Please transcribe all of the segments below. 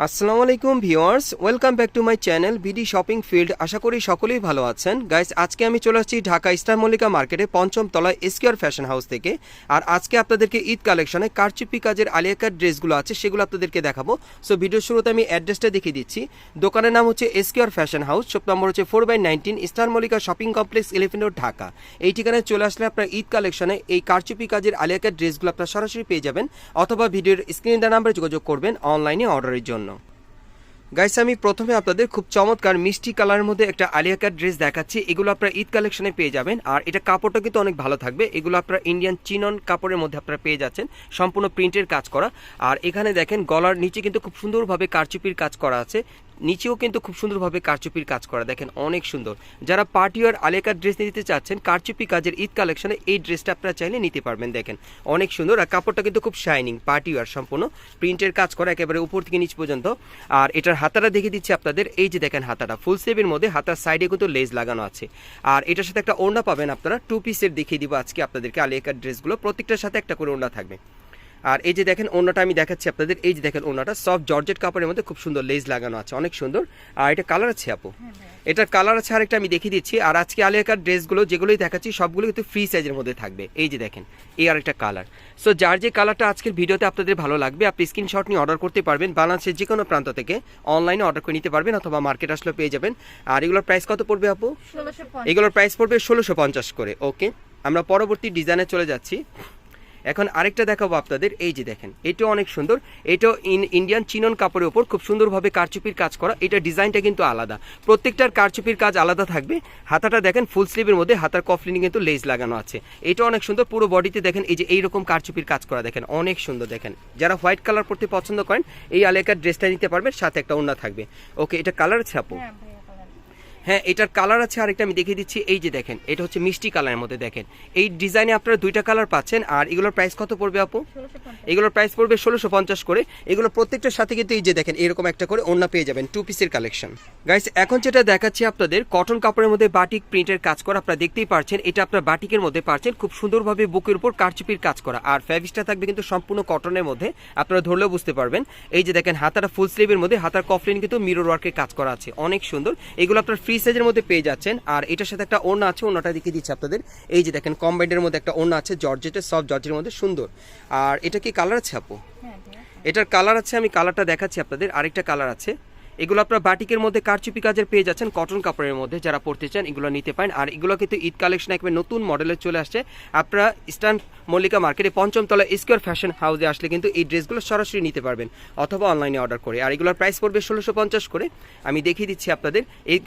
আসসালামু আলাইকুম viewers, welcome back to my channel BD shopping field. আশা করি সকলেই ভালো আছেন। গাইস, আজকে আমি চলে আসছি ঢাকা স্টার মল্লিকা মার্কেটে পঞ্চম তলায় এসকিউআর ফ্যাশন হাউস থেকে। আর আজকে আপনাদেরকে ঈদ কালেকশনে কারচুপি কাজের আলিয়া কাট ড্রেসগুলো আছে, সেগুলো আপনাদেরকে দেখাবো। সো ভিডিওর শুরুতে আমি অ্যাড্রেসটা দেখিয়ে দিচ্ছি। দোকানের নাম হচ্ছে এসকিউআর ফ্যাশন হাউস, শপ নম্বর হচ্ছে 4/19, star Mallika shopping complex 11 road, Dhaka. এই ঠিকানায় চলে আসলে আপনার ঈদ কালেকশনে এই কারচুপি কাজের আলিয়া কাট ড্রেসগুলো আপনার সরাসরি পেয়ে যাবেন, অথবা ভিডিওর স্ক্রিনে দেওয়া নাম্বারে যোগাযোগ করবেন অনলাইনে অর্ডারের জন্য। গাইস, আমি প্রথমে আপনাদের খুব চমৎকার মিষ্টি কালারের মধ্যে একটা আলিয়া কাট ড্রেস দেখাচ্ছি। এগুলো আপনারা ঈদ কালেকশনে পেয়ে যাবেন, আর এটা কাপড়টা কিন্তু অনেক ভালো থাকবে। এগুলো আপনারা ইন্ডিয়ান চিনন কাপড়ের মধ্যে আপনারা পেয়ে যাচ্ছেন, সম্পূর্ণ প্রিন্টের কাজ করা। আর এখানে দেখেন গলার নিচে কিন্তু খুব সুন্দরভাবে কারচুপির কাজ করা আছে, নিচেও কিন্তু খুব সুন্দরভাবে কারচুপির কাজ করা, দেখেন অনেক সুন্দর। যারা party wear Alia cut dress নিতে চাচ্ছেন কারচুপি কাজের ঈদ কালেকশনে, এই ড্রেসটা আপনারা চাইলে নিতে পারবেন। দেখেন অনেক সুন্দর, আর কাপড়টা কিন্তু খুব শাইনিং, পার্টি ওয়ার, সম্পূর্ণ প্রিন্টের কাজ করা একেবারে উপর থেকে নিচ পর্যন্ত। আর এটার হাতাটা দেখিয়ে দিচ্ছি আপনাদের। এই যে দেখেন হাতাটা ফুল স্লিভের মধ্যে, হাতার সাইডে কিন্তু লেস লাগানো আছে। আর এটার সাথে একটা ওড়না পাবেন আপনারা, 2 পিসের দেখিয়ে দিব আজকে আপনাদেরকে আলিয়া কাট ড্রেসগুলো, প্রত্যেকটার সাথে একটা করে ওড়না থাকবে। আর এই যে দেখেন ওড়নাটা আমি দেখাচ্ছি আপনাদের। এই যে দেখেন ওড়নাটা সফট জর্জেট কাপড়ের মধ্যে খুব সুন্দর লেস লাগানো আছে, অনেক সুন্দর। আর এটা কালার আছে আপু, এটার কালার আছে আরেকটা, আমি দেখিয়ে দিচ্ছি। আর আজকে আলিয়া কাট ড্রেসগুলো যেগুলোই দেখাচ্ছি সবগুলো কিন্তু ফ্রি সাইজের মধ্যে থাকবে। এই যে দেখেন এই আরেকটা কালার। সো যার যে কালারটা আজকের ভিডিওতে আপনাদের ভালো লাগবে, আপনি স্ক্রিনশট নিয়ে অর্ডার করতে পারবেন। বাংলাদেশের যে কোনো প্রান্ত থেকে অনলাইনে অর্ডার করে নিতে পারবেন, অথবা মার্কেট আসলে পেয়ে যাবেন। আর এগুলোর প্রাইস কত পড়বে আপু? 1650। এগুলোর প্রাইস পড়বে 1650 করে। ওকে, আমরা পরবর্তী ডিজাইনে চলে যাচ্ছি। এখন আরেকটা দেখাবো আপনাদের। এই যে দেখেন এটাও অনেক সুন্দর, এটাও ইন্ডিয়ান চিনন কাপড়ের উপর খুব সুন্দরভাবে কারচুপির কাজ করা। এটা ডিজাইনটা কিন্তু আলাদা, প্রত্যেকটার কারচুপির কাজ আলাদা থাকবে। হাতাটা দেখেন ফুল স্লিভের মধ্যে, হাতার কফলিনে কিন্তু লেস লাগানো আছে। এটা অনেক সুন্দর, পুরো বডিতে দেখেন এই যে এইরকম কারচুপির কাজ করা, দেখেন অনেক সুন্দর। দেখেন যারা হোয়াইট কালার পরতে পছন্দ করেন এই আলিয়া কাট ড্রেসটা নিতে পারবেন, সাথে একটা ওড়না থাকবে। ওকে, এটা কালার আছে আপু? হ্যাঁ, এটার কালার আছে আরেকটা, আমি দেখিয়ে দিচ্ছি। এই যে দেখেন এটা হচ্ছে মিষ্টি কালারের মধ্যে, দেখেন এই ডিজাইনে আপনারা দুইটা কালার পাচ্ছেন। আর এগুলোর প্রাইস কত পড়বে আপু? 1650। এগুলোর প্রাইস পড়বে 1650 করে। এগুলো প্রত্যেকটার সাথে কিন্তু এই যে দেখেন এরকম একটা করে ওড়না পেয়ে যাবেন, 2 পিসের কালেকশন। গাইস, এখন যেটা দেখাচ্ছি আপনাদের কটন কাপড়ের মধ্যে বাটিক প্রিন্টের কাজ করা, আপনারা দেখতেই পাচ্ছেন। এটা আপনার বাটিকের মধ্যে পাচ্ছেন, খুব সুন্দরভাবে বুকের উপর কারচুপির কাজ করা। আর ফ্যাব্রিকটা থাকবে কিন্তু সম্পূর্ণ কটনের মধ্যে, আপনারা ধরলেও বুঝতে পারবেন। এই যে দেখেন হাতাটা ফুল স্লিভের মধ্যে, হাতার কফলিন কিন্তু মিরর ওয়ার্কের কাজ করা আছে, অনেক সুন্দর। এগুলো আপনার ফ্রি সাইজের মধ্যে পেয়ে যাচ্ছেন। আর এটার সাথে একটা ওড়না আছে, ওড়নাটা দেখিয়ে দিচ্ছি আপনাদের। এই যে দেখেন কম্বাইন্ডের মধ্যে একটা ওড়না আছে, জর্জেটের, সফট জর্জের মধ্যে সুন্দর। আর এটা কি কালার আছে আপু? এটার কালার আছে, আমি কালারটা দেখাচ্ছি আপনাদের। আরেকটা কালার আছে। এগুলো আপনার বাটিকের মধ্যে কারচুপি কাজের পেয়ে যাচ্ছেন, কটন কাপড়ের মধ্যে। যারা পড়তে চান এগুলো নিতে পারেন। আর এগুলো কিন্তু ঈদ কালেকশন একবার নতুন মডেলে চলে আসছে। আপনারা স্টার মল্লিকা মার্কেটে পঞ্চম তলা স্কোয়ার ফ্যাশন হাউসে আসলে কিন্তু এই ড্রেসগুলো সরাসরি নিতে পারবেন, অথবা অনলাইনে অর্ডার করে। আর এগুলোর প্রাইস পড়বে 1650 করে। আমি দেখিয়ে দিচ্ছি আপনাদের।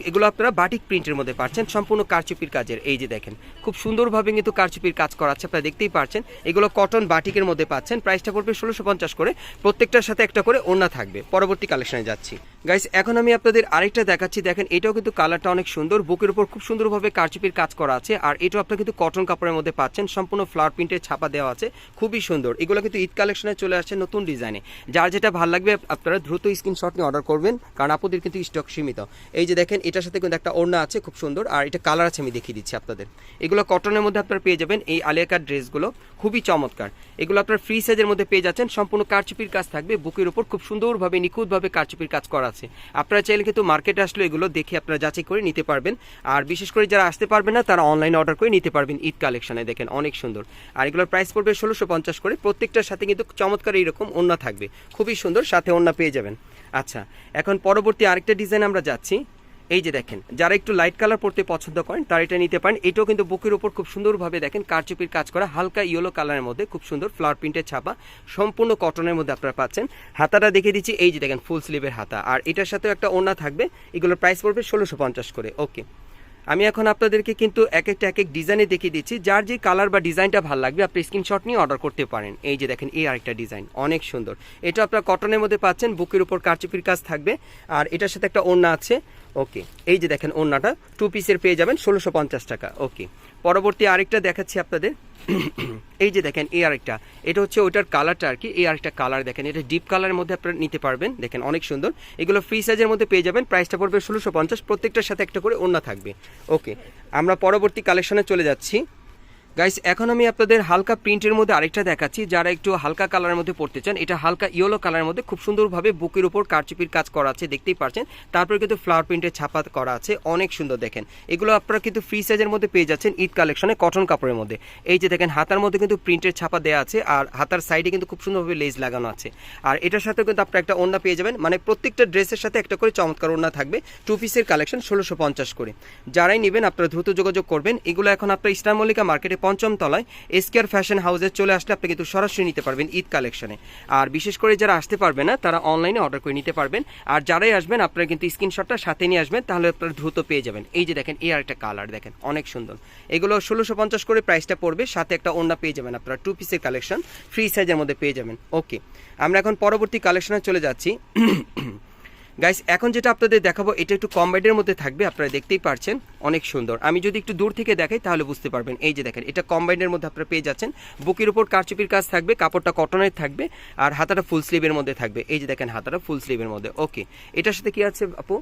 এগুলো আপনারা বাটিক প্রিন্টের মধ্যে পাচ্ছেন, সম্পূর্ণ কারচুপির কাজের। এই যে দেখেন খুব সুন্দরভাবে কিন্তু কারচুপির কাজ করা আছে, আপনারা দেখতেই পাচ্ছেন। এগুলো কটন বাটিকের মধ্যে পাচ্ছেন, প্রাইসটা পড়বে 1650 করে। প্রত্যেকটার সাথে একটা করে ওড়না থাকবে। পরবর্তী কালেকশনে যাচ্ছি। গাইস, এখন আমি আপনাদের আরেকটা দেখাচ্ছি। দেখেন এটাও কিন্তু কালারটা অনেক সুন্দর, বুকের উপর খুব সুন্দরভাবে কারচুপির কাজ করা আছে। আর এটাও আপনারা কিন্তু কটন কাপড়ের মধ্যে পাচ্ছেন, সম্পূর্ণ ফ্লাওয়ার প্রিন্টের ছাপা দেওয়া আছে, খুবই সুন্দর। এগুলো কিন্তু ঈদ কালেকশনে চলে আসছে নতুন ডিজাইনে। যার যেটা ভালো লাগবে আপনারা দ্রুত স্ক্রিনশট নিয়ে অর্ডার করবেন, কারণ আপনাদের কিন্তু স্টক সীমিত। এই যে দেখেন এটার সাথে কিন্তু একটা ওড়না আছে, খুব সুন্দর। আর এটা কালার আছে, আমি দেখিয়ে দিচ্ছি আপনাদের। এগুলো কটনের মধ্যে আপনারা পেয়ে যাবেন। এই আলিয়া কাট ড্রেসগুলো খুবই চমৎকার। এগুলো আপনারা ফ্রি সাইজের মধ্যে পেয়ে যাচ্ছেন, সম্পূর্ণ কারচুপির কাজ থাকবে, বুকের উপর খুব সুন্দরভাবে নিখুঁতভাবে কারচুপির কাজ করা আছে। আপনারা চাইলে কিন্তু মার্কেটে আসলে এগুলো দেখে আপনারা যাচাই করে নিতে পারবেন। আর বিশেষ করে যারা আসতে পারবেন না তারা অনলাইনে অর্ডার করে নিতে পারবেন ঈদ কালেকশনে। দেখেন অনেক সুন্দর। আর এগুলোর প্রাইস পড়বে 1650 করে। প্রত্যেকটার সাথে কিন্তু চমৎকার এইরকম ওড়না থাকবে, খুবই সুন্দর, সাথে ওড়না পেয়ে যাবেন। আচ্ছা, এখন পরবর্তী আরেকটা ডিজাইন আমরা যাচ্ছি। এই যে দেখেন যারা একটু লাইট কালার পড়তে পছন্দ করেন তারা এটা নিতে পারেন। এটাও কিন্তু বুকের উপর খুব সুন্দরভাবে দেখেন কারচুপির কাজ করা, হালকা ইয়েলো কালারের মধ্যে খুব সুন্দর ফ্লাওয়ার প্রিন্টের ছাপা, সম্পূর্ণ কটনের মধ্যে আপনারা পাচ্ছেন। হাতাটা দেখিয়ে দিচ্ছি। এই যে দেখেন ফুল স্লিভের হাতা, আর এটার সাথেও একটা ওড়না থাকবে। এগুলোর প্রাইস পড়বে 1650 করে। ওকে, আমি এখন আপনাদেরকে কিন্তু এক এক ডিজাইনে দেখিয়ে দিচ্ছি। যার যে কালার বা ডিজাইনটা ভালো লাগবে আপনি স্ক্রিনশট নিয়ে অর্ডার করতে পারেন। এই যে দেখেন এই আরেকটা ডিজাইন অনেক সুন্দর। এটা আপনারা কটনের মধ্যে পাচ্ছেন, বুকের উপর কারচুপির কাজ থাকবে। আর এটার সাথে একটা ওড়না আছে। ওকে, এই যে দেখেন ওড়নাটা 2 পিসের পেয়ে যাবেন 1650 টাকা। ওকে, পরবর্তী আরেকটা দেখাচ্ছি আপনাদের। এই যে দেখেন এই আরেকটা, এটা হচ্ছে ওইটার কালারটা আর কি। এই আরেকটা কালার দেখেন, এটা ডিপ কালারের মধ্যে আপনারা নিতে পারবেন। দেখেন অনেক সুন্দর। এগুলো ফ্রি সাইজের মধ্যে পেয়ে যাবেন, প্রাইসটা পড়বে 1650। প্রত্যেকটার সাথে একটা করে ওড়না থাকবে। ওকে, আমরা পরবর্তী কালেকশনে চলে যাচ্ছি। গাইস এখন আমি আপনাদের হালকা প্রিন্টের মধ্যে আরেকটা দেখাচ্ছি, যারা একটু হালকা কালারের মধ্যে পড়তে চান। এটা হালকা ইয়েলো কালারের মধ্যে খুব সুন্দরভাবে বুকের উপর কারচুপির কাজ করা আছে, দেখতেই পাচ্ছেন। তারপরে কিন্তু ফ্লাওয়ার প্রিন্টের ছাপা করা আছে, অনেক সুন্দর দেখেন। এগুলো আপনারা কিন্তু ফ্রি সাইজের মধ্যে পেয়ে যাচ্ছেন ঈদ কালেকশনে কটন কাপড়ের মধ্যে। এই যে দেখেন হাতার মধ্যে কিন্তু প্রিন্টের ছাপা দেওয়া আছে, আর হাতার সাইডে কিন্তু খুব সুন্দরভাবে লেজ লাগানো আছে। আর এটার সাথে কিন্তু আপনারা একটা ওড়না পেয়ে যাবেন, মানে প্রত্যেকটা ড্রেসের সাথে একটা করে চমৎকার ওড়না থাকবে। 2 পিসের কালেকশন 1650 করে। যারাই নেবেন আপনারা দ্রুত যোগাযোগ করবেন। এগুলো এখন আপনার ইস্টার মল্লিকা মার্কেটে 5ম তলায় এসকেআর ফ্যাশন হাউসে চলে আসলে আপনি কিন্তু সরাসরি নিতে পারবেন ঈদ কালেকশনে। আর বিশেষ করে যারা আসতে পারবে না তারা অনলাইনে অর্ডার করে নিতে পারবেন। আর যারাই আসবেন আপনারা কিন্তু স্ক্রিনশটটা সাথে নিয়ে আসবেন, তাহলে আপনারা দ্রুত পেয়ে যাবেন। এই যে দেখেন এই আরেকটা কালার দেখেন, অনেক সুন্দর। এগুলো 1650 করে প্রাইসটা পড়বে, সাথে একটা ওড়না পেয়ে যাবেন আপনারা। 2 পিসের কালেকশন ফ্রি সাইজের মধ্যে পেয়ে যাবেন। ওকে, আমরা এখন পরবর্তী কালেকশনে চলে যাচ্ছি। গাইস এখন যেটা আপনাদের দেখাবো এটা একটু কম্বাইনের মধ্যে থাকবে, আপনারা দেখতেই পারছেন, অনেক সুন্দর। আমি যদি একটু দূর থেকে দেখাই তাহলে বুঝতে পারবেন। এই যে দেখেন এটা কম্বাইনের মধ্যে আপনারা পেয়ে যাচ্ছেন। বুকের উপর কারচুপির কাজ থাকবে, কাপড়টা কটনের থাকবে, আর হাতাটা ফুল স্লিভের মধ্যে থাকবে। এই যে দেখেন হাতাটা ফুল স্লিভের মধ্যে। ওকে, এটার সাথে কি আছে আপু?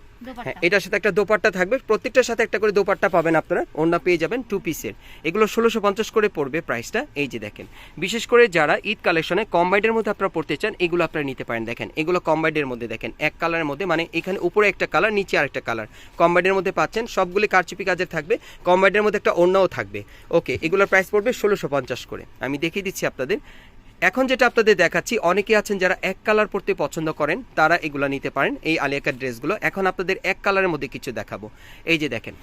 হ্যাঁ, এটার সাথে একটা দোপাট্টা থাকবে, প্রত্যেকটার সাথে একটা করে দোপাট্টা পাবেন আপনারা। ওড়না পেয়ে যাবেন 2 পিসের। এগুলো 1650 করে পড়বে প্রাইসটা। এই যে দেখেন, বিশেষ করে যারা ঈদ কালেকশনে কম্বাইনের মধ্যে আপনারা পড়তে চান এগুলো আপনারা নিতে পারেন। দেখেন এগুলো কম্বাইনের মধ্যে, দেখেন এক কালারের মধ্যে, মানে এখানে উপরে একটা কালার নিচে আরেকটা কালার কম্বাইনের মধ্যে পাচ্ছেন। সবগুলি কারচুপি কাজের থাকবে, কম্বাইনের মধ্যে একটা ওড়নাও থাকবে। ওকে, এগুলোর প্রাইস পড়বে 1650 করে। আমি দেখিয়ে দিচ্ছি আপনাদের। এখন যেটা আপনাদের দেখাচ্ছি, অনেকে আছেন যারা এক কালার পরতে পছন্দ করেন, তারা এগুলো নিতে পারেন এই আলিয়া কাট ড্রেসগুলো। এখন আপনাদের এক কালারের মধ্যে কিছু দেখাবো। এই যে দেখেন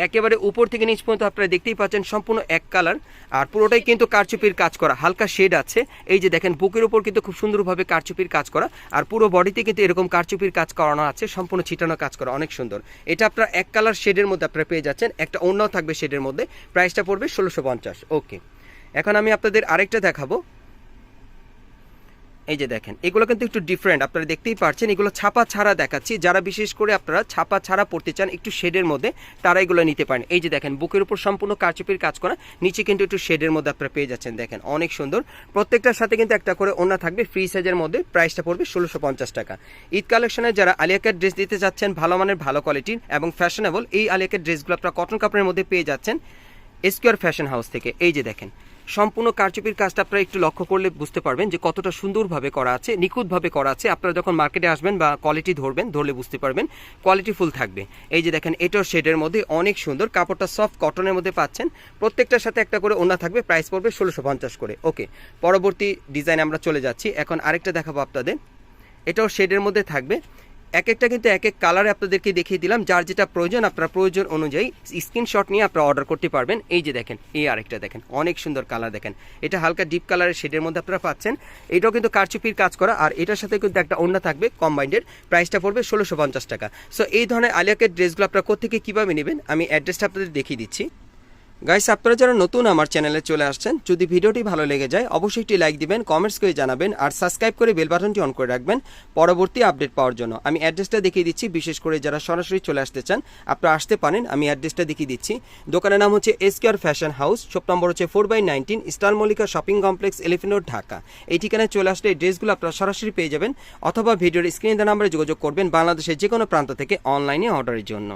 একেবারে উপর থেকে নিচ পর্যন্ত আপনারা দেখতেই পাচ্ছেন সম্পূর্ণ এক কালার, আর পুরোটাই কিন্তু কারচুপির কাজ করা, হালকা শেড আছে। এই যে দেখেন বুকের উপর কিন্তু খুব সুন্দরভাবে কারচুপির কাজ করা, আর পুরো বডিতে কিন্তু এরকম কারচুপির কাজ করানো আছে, সম্পূর্ণ ছিটানো কাজ করা, অনেক সুন্দর। এটা আপনারা এক কালার শেডের মধ্যে আপনারা পেয়ে যাচ্ছেন, একটা ওড়নাও থাকবে শেডের মধ্যে। প্রাইসটা পড়বে 1650। ওকে, এখন আমি আপনাদের আরেকটা দেখাবো। এই যে দেখেন এগুলো কিন্তু একটু ডিফারেন্ট, আপনারা দেখতেই পাচ্ছেন। এগুলো ছাপা ছাড়া দেখাচ্ছি, যারা বিশেষ করে আপনারা ছাপা ছাড়া পড়তে চান একটু শেডের মধ্যে, তারা এগুলো নিতে পারেন। এই যে দেখেন বুকের উপর সম্পূর্ণ কারচুপির কাজ করা, নিচে কিন্তু একটু শেডের মধ্যে আপনারা পেয়ে যাচ্ছেন। দেখেন অনেক সুন্দর, প্রত্যেকটার সাথে কিন্তু একটা করে ওড়না থাকবে ফ্রি সাইজের মধ্যে। প্রাইসটা পড়বে 1650 টাকা। ঈদ কালেকশনে যারা আলিয়া কাট ড্রেস দিতে চাচ্ছেন ভালো মানের, ভালো কোয়ালিটির এবং ফ্যাশনেবল, এই আলিয়া কাট ড্রেসগুলো আপনারা কটন কাপড়ের মধ্যে পেয়ে যাচ্ছেন এসকেআর ফ্যাশন হাউস থেকে। এই যে দেখেন সম্পূর্ণ কারচুপির কাজটা আপনারা একটু লক্ষ্য করলে বুঝতে পারবেন যে কতটা সুন্দরভাবে করা আছে, নিখুঁতভাবে করা আছে। আপনারা যখন মার্কেটে আসবেন বা কোয়ালিটি ধরবেন, ধরলে বুঝতে পারবেন কোয়ালিটি ফুল থাকবে। এই যে দেখেন এটাও শেডের মধ্যে, অনেক সুন্দর, কাপড়টা সফট কটনের মধ্যে পাচ্ছেন। প্রত্যেকটার সাথে একটা করে ওড়না থাকবে, প্রাইস পড়বে 1650 করে। ওকে, পরবর্তী ডিজাইন আমরা চলে যাচ্ছি। এখন আরেকটা দেখাবো আপনাদের, এটাও শেডের মধ্যে থাকবে। এক একটা কিন্তু এক এক কালারে আপনাদেরকে দেখিয়ে দিলাম, যার যেটা প্রয়োজন আপনার প্রয়োজন অনুযায়ী স্ক্রিনশট নিয়ে আপনারা অর্ডার করতে পারবেন। এই যে দেখেন এই আরেকটা দেখেন, অনেক সুন্দর কালার। দেখেন এটা হালকা ডিপ কালারের শেডের মধ্যে আপনারা পাচ্ছেন। এটাও কিন্তু কারচুপির কাজ করা, আর এটার সাথে কিন্তু একটা ওড়না থাকবে কম্বাইন্ডের। প্রাইসটা পড়বে 1650 টাকা। সো এই ধরনের আলিয়া কাট ড্রেসগুলো আপনারা কোথেকে কীভাবে নেবেন আমি অ্যাড্রেসটা আপনাদের দেখিয়ে দিচ্ছি। গাইস আপনারা যারা নতুন আমার চ্যানেলে চলে আসছেন, যদি ভিডিওটি ভালো লেগে যায় অবশ্যই একটি লাইক দিবেন, কমেন্টস করে জানাবেন, আর সাবস্ক্রাইব করে বেল বাটনটি অন করে রাখবেন পরবর্তী আপডেট পাওয়ার জন্য। আমি অ্যাড্রেসটা দেখিয়ে দিচ্ছি, বিশেষ করে যারা সরাসরি চলে আসতে চান আপনারা আসতে পারেন। আমি অ্যাড্রেসটা দেখিয়ে দিচ্ছি। দোকানের নাম হচ্ছে এসকেআর ফ্যাশন হাউস, শপ নম্বর হচ্ছে 4/19, star Mallika shopping complex, elephant road, Dhaka. এই ঠিকানায় চলে আসলে এই ড্রেসগুলো আপনারা সরাসরি পেয়ে যাবেন, অথবা ভিডিওর স্ক্রিনে দেওয়া নাম্বারে যোগাযোগ করবেন বাংলাদেশের যে কোনো প্রান্ত থেকে অনলাইনে অর্ডারের জন্য।